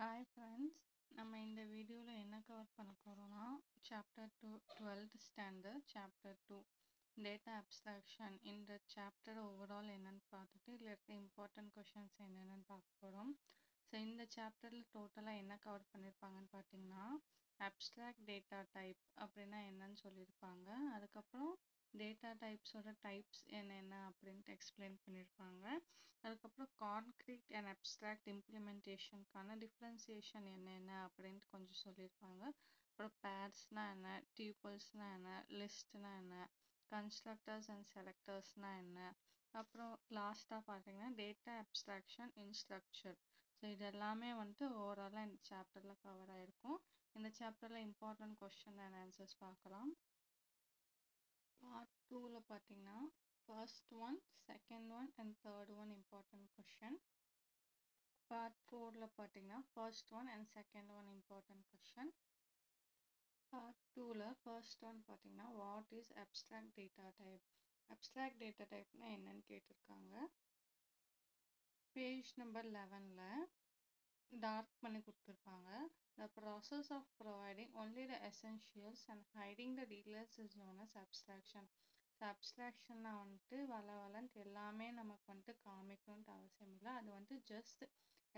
Hi friends, நம்ம இந்த வீடியோவில் என்ன கவர் பண்ண போகிறோம்னா chapter 2 12th standard chapter 2 data abstraction. இந்த சாப்டர் ஓவரால் என்னென்னு பார்த்துட்டு இதில் இருக்க இம்பார்ட்டன்ட் கொஷின்ஸ் என்னென்னு பார்க்க போகிறோம். ஸோ இந்த சாப்டரில் டோட்டலாக என்ன கவர் பண்ணியிருப்பாங்கன்னு பார்த்தீங்கன்னா அப்ஸ்ட்ராக்ட் டேட்டா டைப் அப்படின்னா என்னன்னு சொல்லியிருப்பாங்க. அதுக்கப்புறம் டேட்டா டைப்ஸோட டைப்ஸ் என்னென்ன அப்படின்ட்டு எக்ஸ்பிளைன் பண்ணியிருப்பாங்க. அதுக்கப்புறம் கான்க்ரீட் அண்ட் அப்ஸ்ட்ராக்ட் இம்ப்ளிமெண்டேஷனுக்கான டிஃப்ரென்சியேஷன் என்னென்ன அப்படின்ட்டு கொஞ்சம் சொல்லியிருப்பாங்க. அப்புறம் பேர்ஸ்னால் என்ன, டியூபிள்ஸ்னால் என்ன, லிஸ்ட்னால் என்ன, கன்ஸ்ட்ரக்டர்ஸ் அண்ட் செலக்டர்ஸ்னால் என்ன, அப்புறம் லாஸ்ட்டாக பார்த்தீங்கன்னா data abstraction in structure. So இது எல்லாமே ஓவராலாக இந்த சாப்டரில் கவர் ஆகிருக்கும். இந்த சாப்டரில் இம்பார்ட்டன்ட் கொஸ்டின் அண்ட் ஆன்சர்ஸ் பார்க்கலாம். பார்ட் 2ல பார்த்தீங்கன்னா first one, second one and third one important question. Part 4ல பார்த்தீங்கன்னா first one and second one important question. Part 2ல ஃபர்ஸ்ட் ஒன் பார்த்தீங்கன்னா what is abstract data type. Abstract data டைப்னா என்னன்னு கேட்டிருக்காங்க. பேஜ் நம்பர் 11ல டார்க் பண்ணி கொடுத்துருப்பாங்க. The process of providing only the essentials and hiding the details is known as abstraction. அப்ஸ்ட்ராக்ஷன்னா வளவலன்ட்டு எல்லாமே நமக்கு காமிக்கணுன்ட்டு அவசியம் இல்லை. அது ஜஸ்ட்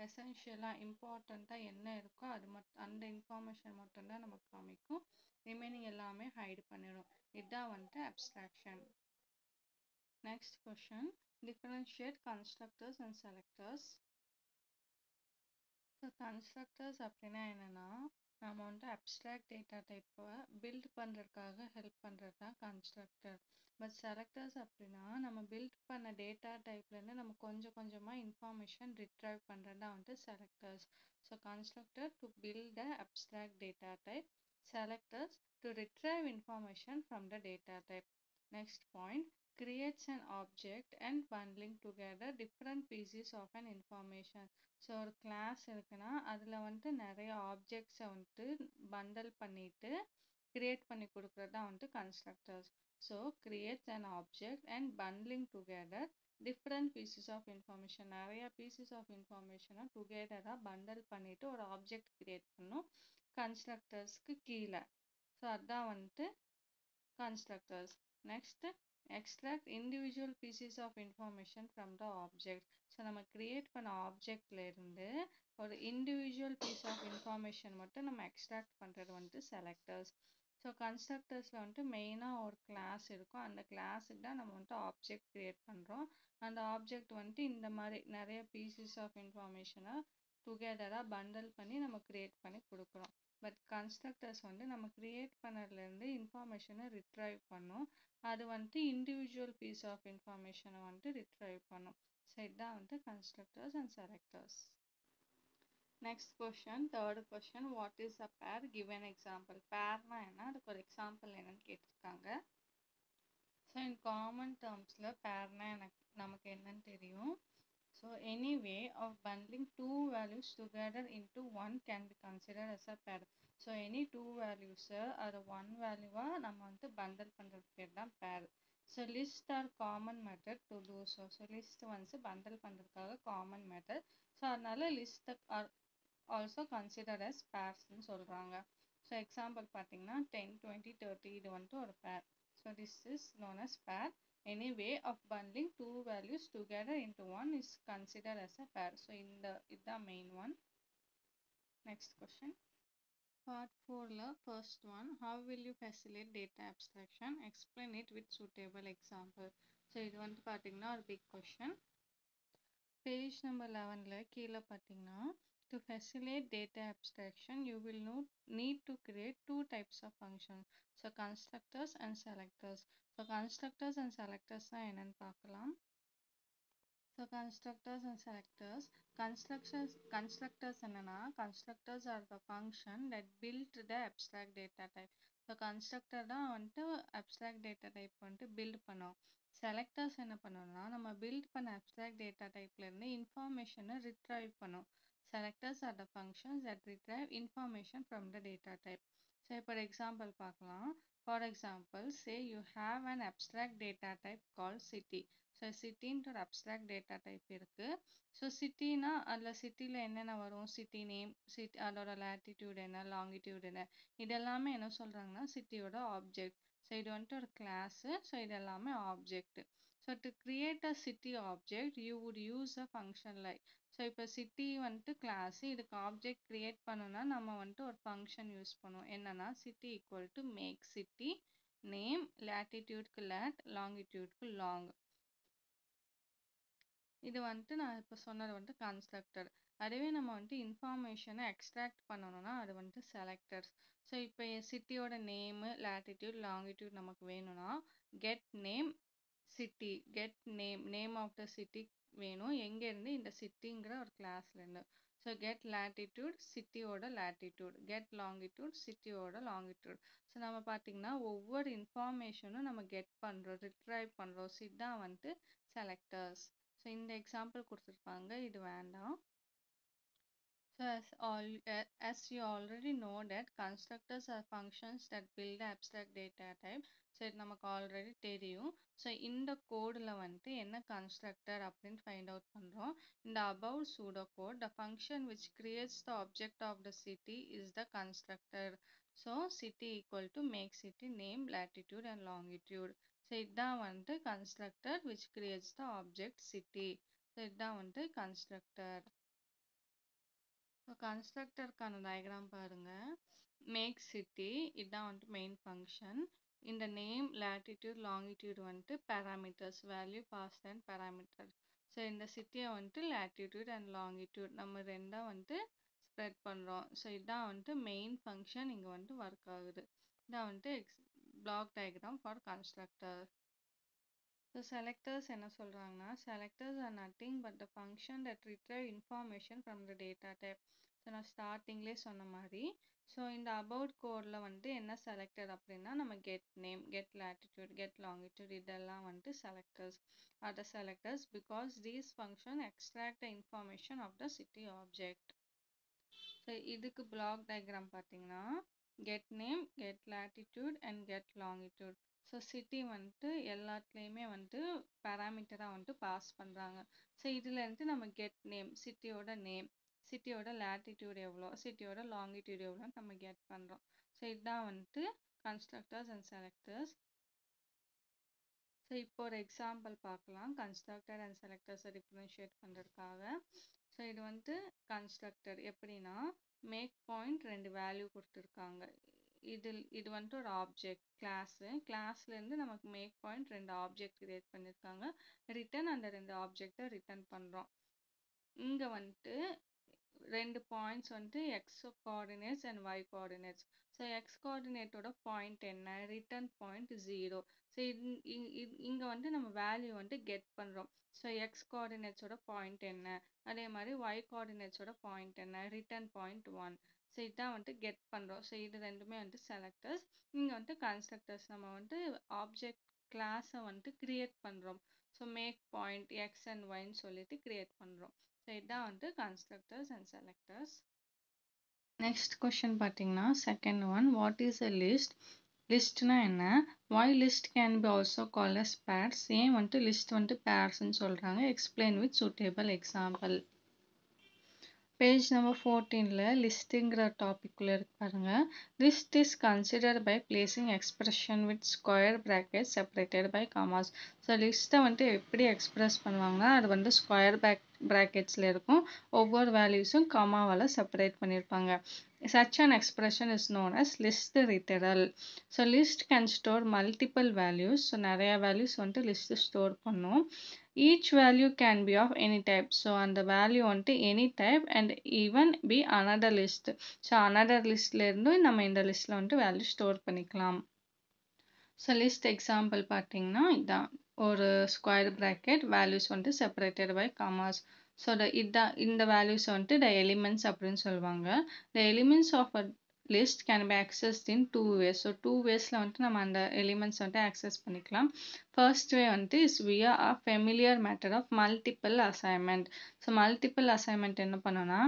எசென்ஷியலாக இம்பார்ட்டண்ட்டாக என்ன இருக்கோ அது அந்த இன்ஃபார்மேஷன் மட்டும்தான் நமக்கு காமிக்கும். ரிமைனிங் எல்லாமே ஹைட் பண்ணிடும். இதுதான் abstraction. Next question, differentiate constructors and selectors. So constructors அப்படின்னா என்னென்னா நம்ம அப்ஸ்ட்ராக்ட் டேட்டா டைப்பை பில்ட் பண்ணுறதுக்காக ஹெல்ப் பண்ணுறது தான் கன்ஸ்ட்ரக்டர். பட் செலக்டர்ஸ் அப்படின்னா நம்ம பில்ட் பண்ண டேட்டா டைப்லேருந்து நம்ம கொஞ்சம் கொஞ்சமாக இன்ஃபார்மேஷன் ரிட்ரைவ் பண்ணுறது தான் selectors. So constructor to build the abstract data type, selectors to retrieve information from the data type. Next point, creates an object and bundling together different pieces of an information. So ஒரு class இருக்குன்னா அதில் நிறைய ஆப்ஜெக்ட்ஸை bundle பண்ணிட்டு create பண்ணி கொடுக்குறது தான் constructors. So creates an object and bundling together different pieces of information. நிறைய pieces of இன்ஃபர்மேஷனை டுகெதராக பண்டல் பண்ணிட்டு ஒரு ஆப்ஜெக்ட் கிரியேட் பண்ணும் கன்ஸ்ட்ரக்டர்ஸ்க்கு கீழே. ஸோ அதுதான் constructors. Next, extract individual pieces of information from the object. So நம்ம கிரியேட் பண்ண ஆப்ஜெக்ட்ல இருந்து ஒரு இண்டிவிஜுவல் பீஸ் ஆஃப் இன்ஃபார்மேஷன் மட்டும் நம்ம எக்ஸ்ட்ராக்ட் பண்ணுறது செலக்டர்ஸ். ஸோ கன்ஸ்ட்ரக்டர்ஸில் மெயினாக ஒரு கிளாஸ் இருக்கும். அந்த கிளாஸுக்கு தான் நம்ம ஆப்ஜெக்ட் கிரியேட் பண்ணுறோம். அந்த ஆப்ஜெக்ட் இந்த மாதிரி நிறைய பீசஸ் ஆஃப் இன்ஃபார்மேஷனை டுகெதராக பண்டல் பண்ணி நம்ம கிரியேட் பண்ணி கொடுக்குறோம். பட் கன்ஸ்ட்ரக்டர்ஸ் நம்ம கிரியேட் பண்ணதுலேருந்து இன்ஃபார்மேஷனை ரிட்ரைவ் பண்ணும். அது இண்டிவிஜுவல் பீஸ் ஆஃப் இன்ஃபார்மேஷனை ரிட்ரைவ் பண்ணும். ஸோ இதுதான் constructors and selectors. Next question, third question, what is அ பேர், கிவ் an எக்ஸாம்பிள். பேர்னா என்ன, அதுக்கு ஒரு எக்ஸாம்பிள் என்னன்னு கேட்டிருக்காங்க. ஸோ இன் காமன் டேர்ம்ஸில் பேர்னா நமக்கு என்னன்னு தெரியும். So any way of bundling two values together into one can be considered as a pair. So any two values or one value நம்ம bundle பண்றது பேர் தான் pair. So list are common method to do so. So list bundle பண்றதுக்காக common method. So அதனால list are also considered as pairs ன்னு சொல்றாங்க. So example பார்த்தீங்கன்னா 10, 20, 30 இது ஒரு pair. So this is known as pair. Any way of bundling two values together into one is considered as a pair. So is the main one. Next question. Part 4 first one, how will you facilitate data abstraction? Explain it with suitable example. So இது பார்த்தீங்கன்னா ஒரு big question. Page number 11ல கீழே பார்த்தீங்கன்னா to facilitate data abstraction you will need to create two types of functions. So constructors and selectors. So constructors and selectors தான் என்னன்னு பார்க்கலாம். So constructors and selectors. Constructors என்னன்னா constructors are the function that built the abstract data type. So constructor தான் abstract data type build பண்ணும். Selectors என்ன பண்ணும்னா நம்ம build பண்ண abstract data typeல இருந்து information retrieve பண்ணும். Selectors are the functions that retrieve information from the data type. So for example பார்க்கலாம். For example, say you have an abstract data type called city. So சிட்டின்ற ஒரு abstract data type இருக்கு. So சிட்டினா அதில் சிட்டியில் என்னென்ன வரும், சிட்டி நேம், சிட்டி அதோட லேட்டிடியூட் என்ன, லாங்கிடியூட் என்ன, இதெல்லாமே என்ன சொல்கிறாங்கன்னா சிட்டியோட ஆப்ஜெக்ட். ஸோ இது வந்துட்டு ஒரு கிளாஸு. ஸோ இது எல்லாமே object. So to create a city object you would use a function like. So இப்போ சிட்டி வந்துட்டு கிளாஸு, இதுக்கு ஆப்ஜெக்ட் கிரியேட் பண்ணணும்னா நம்ம வந்துட்டு ஒரு ஃபங்க்ஷன் யூஸ் பண்ணுவோம். என்னன்னா city equal to make city name, லேட்டிடியூட்க்கு லேட், லாங்கிடியூட்க்கு லாங். இது வந்துட்டு நான் இப்போ சொன்னது வந்துட்டு கன்ஸ்ட்ரக்டர். அதுவே நம்ம வந்துட்டு இன்ஃபார்மேஷனை எக்ஸ்ட்ராக்ட் பண்ணணும்னா அது வந்துட்டு செலக்டர்ஸ். ஸோ இப்போ சிட்டியோட நேமு, லேட்டிடியூட், லாங்கிடியூட் நமக்கு வேணும்னா get name city, get name of the city வேணும். எங்கேருந்து, இந்த சிட்டிங்கிற ஒரு கிளாஸ்லேருந்து. ஸோ கெட் லேட்டிடியூட் சிட்டியோட லேட்டிடியூட், கெட் லாங்கிடியூட் சிட்டியோட லாங்கிடியூட். ஸோ நம்ம பார்த்தீங்கன்னா ஒவ்வொரு இன்ஃபார்மேஷனும் நம்ம கெட் பண்ணுறோம், ரிட்ரைவ் பண்ணுறோம். இதுதான் வந்துட்டு செலக்டர்ஸ். ஸோ இந்த எக்ஸாம்பிள் கொடுத்துருப்பாங்க, இது வேண்டாம். So as you already know that constructors are functions that build abstract data type. So இது நமக்கு ஆல்ரெடி தெரியும். ஸோ இந்த கோடில் வந்துட்டு என்ன கன்ஸ்ட்ரக்டர் அப்படின்னு ஃபைண்ட் அவுட் பண்ணுறோம். இந்த above pseudo code, the function which creates the object of the city is the constructor. So city equal to make city name, latitude and longitude. So இதுதான் வந்துட்டு constructor which creates the object city. So இதுதான் வந்துட்டு constructor. So கன்ஸ்ட்ரக்டருக்கான diagram பாருங்க. Make city, இதுதான் வந்துட்டு main function. இந்த name, latitude, longitude வந்துட்டு parameters, value passed and parameter. So இந்த சிட்டியை வந்துட்டு லேட்டிடியூட் அண்ட் லாங்கிடியூட் நம்ம ரெண்டாக வந்துட்டு ஸ்ப்ரெட் பண்ணுறோம். ஸோ இதுதான் வந்துட்டு மெயின் ஃபங்க்ஷன் இங்கே வந்துட்டு ஒர்க் ஆகுது. இதான் வந்துட்டு block diagram for constructor. So selectors என்ன சொல்கிறாங்கன்னா, selectors R nothing but the function that retrieve information from the data type. So நான் ஸ்டார்டிங்லேயே சொன்ன மாதிரி, ஸோ இந்த அபவுட் கோடில் வந்துட்டு என்ன செலக்டர் அப்படின்னா நம்ம get name, get latitude, get longitude இதெல்லாம் வந்துட்டு selectors are the selectors because these function extract the information of the city object. So இதுக்கு பிளாக் டயக்ராம் பார்த்தீங்கன்னா get name, get latitude and get longitude. So city வந்துட்டு எல்லாத்துலேயுமே வந்துட்டு பேராமீட்டராக வந்துட்டு pass பண்ணுறாங்க. So இதுலேருந்து நம்ம கெட் நேம், சிட்டியோட நேம், சிட்டியோட லேட்டிடியூட் எவ்வளோ, சிட்டியோட லாங்கிடியூட் எவ்வளோன்னு நம்ம கெட் பண்ணுறோம். ஸோ இதுதான் வந்துட்டு கன்ஸ்ட்ரக்டர்ஸ் அண்ட் செலக்டர்ஸ். ஸோ இப்போ ஒரு எக்ஸாம்பிள் பார்க்கலாம் கன்ஸ்ட்ரக்டர் அண்ட் செலக்டர்ஸை டிஃப்ரென்ஷியேட் பண்ணுறதுக்காக. ஸோ இது வந்துட்டு கன்ஸ்ட்ரக்டர் எப்படின்னா மேக் பாயிண்ட் 2 வேல்யூ கொடுத்துருக்காங்க. இது வந்துட்டு ஒரு ஆப்ஜெக்ட் கிளாஸ்லேருந்து நமக்கு மேக் பாயிண்ட் 2 ஆப்ஜெக்ட் கிரியேட் பண்ணியிருக்காங்க. ரிட்டர்ன் அந்த 2 ஆப்ஜெக்டை ரிட்டர்ன் பண்ணுறோம். இங்கே வந்துட்டு 2 பாயிண்ட்ஸ் வந்துட்டு X coordinates and Y coordinates. So X கோஆர்டினேட்டோட பாயிண்ட் என்ன, ரிட்டர்ன் பாயிண்ட் 0. ஸோ இங்கே வந்துட்டு நம்ம வேல்யூ வந்துட்டு கெட் பண்ணுறோம். ஸோ எக்ஸ் கோஆர்டினேட்ஸோட பாயிண்ட் என்ன, அதே மாதிரி ஒய் கோஆர்டினேட்ஸோட பாயிண்ட் என்ன, ரிட்டர்ன் பாயிண்ட் 1. ஸோ இதான் வந்துட்டு கெட் பண்ணுறோம். ஸோ இது ரெண்டுமே வந்துட்டு செலக்டர்ஸ். இங்கே வந்துட்டு கன்ஸ்ட்ரக்டர்ஸ், நம்ம வந்துட்டு ஆப்ஜெக்ட் கிளாஸை வந்துட்டு கிரியேட் பண்ணுறோம். So make point X and ஒய்ன்னு சொல்லிட்டு கிரியேட் பண்ணுறோம். ஸோ இதான் வந்துட்டு constructors and selectors. Next question பார்த்தீங்கன்னா second one, what is a list? லிஸ்ட்னா என்ன? why list can be also called as pairs? ஏன் வந்துட்டு லிஸ்ட் வந்துட்டு பேர்ஸ்ன்னு சொல்கிறாங்க? Explain with suitable example. Page number 14ல் லிஸ்ட்டுங்கிற டாபிக்குள்ளே இருக்கு பாருங்க. List is considered by placing expression with square bracket separated by commas. So லிஸ்ட்டை வந்துட்டு எப்படி எக்ஸ்பிரஸ் பண்ணுவாங்கன்னா அது வந்து ஸ்கொயர் பிராக்கெட்ஸில் இருக்கும், ஒவ்வொரு வேல்யூஸும் கமாவால் செப்பரேட் பண்ணியிருப்பாங்க. Such an expression is known as list literal. So list can store multiple values. So நிறைய values வந்துட்டு list store பண்ணும். Each value can be of any type. So அந்த value வந்துட்டு any type and even be another list. So another listல இருந்து நம்ம இந்த listல வந்துட்டு value store பண்ணிக்கலாம். So list example பார்த்தீங்கன்னா இதான் ஒரு ஸ்கொயர் பிராக்கெட், வேல்யூஸ் வந்துட்டு செப்பரேட்டட் பை கமாஸ். ஸோ இந்த வேல்யூஸ் வந்துட்டு the elements அப்படின்னு சொல்லுவாங்க. The elements of a list can be accessed in 2 ways. So 2 waysல வந்துட்டு நம்ம அந்த எலிமெண்ட்ஸ் வந்துட்டு ஆக்சஸ் பண்ணிக்கலாம். First way வந்துட்டு is via a familiar method of multiple assignment. So multiple assignment என்ன பண்ணோம்னா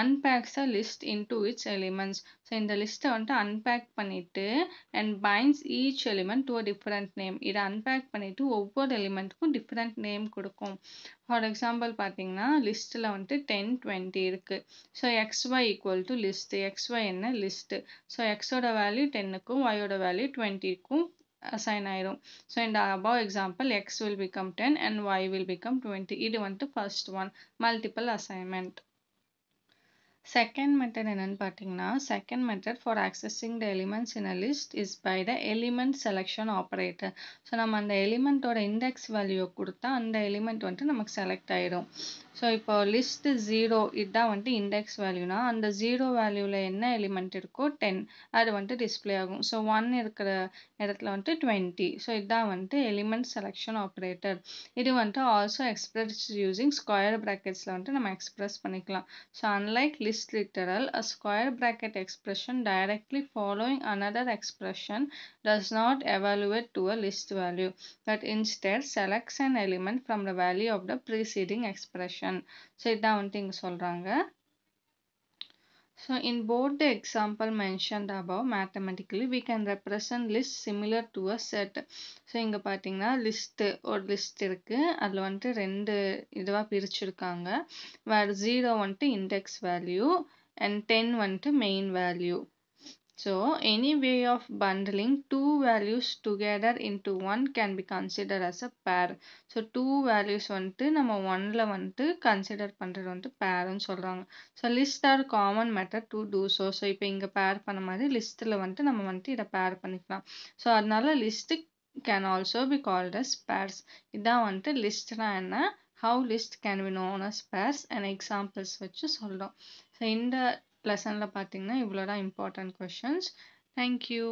unpacks a list into its elements. So இந்த லிஸ்ட்டை வந்துட்டு unpack பண்ணிட்டு and binds each element to a different name. இதை unpack பண்ணிட்டு ஒவ்வொரு எலிமெண்ட்டுக்கும் different name கொடுக்கும். For example பார்த்தீங்கன்னா லிஸ்ட்டில் வந்துட்டு 10, 20 இருக்கு. So xy equal to list. xy என்ன list. ஸோ xோட வேல்யூ 10க்கும் y ஓட வேல்யூ 20க்கும் assign ஆயிரும். So in the above example x will become 10 and y will become 20. இது வந்துட்டு first one multiple assignment. Second method என்னன்னு பார்த்தீங்கன்னா second method for accessing the elements in a list is by the element selection operator. So நம்ம அந்த எலிமெண்ட்டோட index value கொடுத்தா அந்த element வந்துட்டு நமக்கு செலக்ட் ஆயிடும். ஸோ இப்போ லிஸ்ட் 0 இதுதான் வந்துட்டு இண்டெக்ஸ் வேல்யூனா அந்த 0 வேல்யூவில் என்ன எலிமெண்ட் இருக்கோ 10 அது வந்துட்டு டிஸ்பிளே ஆகும். ஸோ 1 இருக்கிற இடத்துல வந்துட்டு 20. ஸோ இதுதான் வந்துட்டு எலிமெண்ட் செலெக்ஷன் ஆப்ரேட்டர். இது வந்துட்டு ஆல்சோ எக்ஸ்பிரஸ் யூசிங் ஸ்கொயர் ப்ராக்கெட்ஸில் வந்துட்டு நம்ம எக்ஸ்பிரஸ் பண்ணிக்கலாம். So unlike list literal, a square bracket expression directly following another expression does not evaluate to a list value, but instead selects an element from the value of the preceding expression. So இதான் வந்துட்டு இங்க சொல்றாங்க. So in both the example mentioned above, mathematically we can represent list similar to a set. So இங்க பார்த்தீங்கன்னா ஒரு list இருக்கு. அதில் வந்துட்டு ரெண்டு இதுவா பிரிச்சிருக்காங்க. where 0 வந்துட்டு இண்டெக்ஸ் வேல்யூ and 10 வந்துட்டு main value. So any way of bundling two values together into one can be considered as a pair. So two values வந்துட்டு நம்ம ஒன்ல வந்துட்டு கன்சிடர் பண்றது வந்துட்டு பேர்னு சொல்றாங்க. So list are common method to do so. So இப்போ இங்கே பேர் பண்ண மாதிரி லிஸ்ட்டில் வந்துட்டு நம்ம வந்துட்டு இதை பேர் பண்ணிக்கலாம். ஸோ அதனால list can also be called as pairs. இதான் வந்துட்டு லிஸ்ட்னா என்ன, how list can be known as pairs and examples வச்சு சொல்றோம். ஸோ இந்த லெசனில் பார்த்தீங்கன்னா இவ்வளோதான் இம்பார்ட்டன்ட் கொஷின்ஸ். தேங்க்யூ.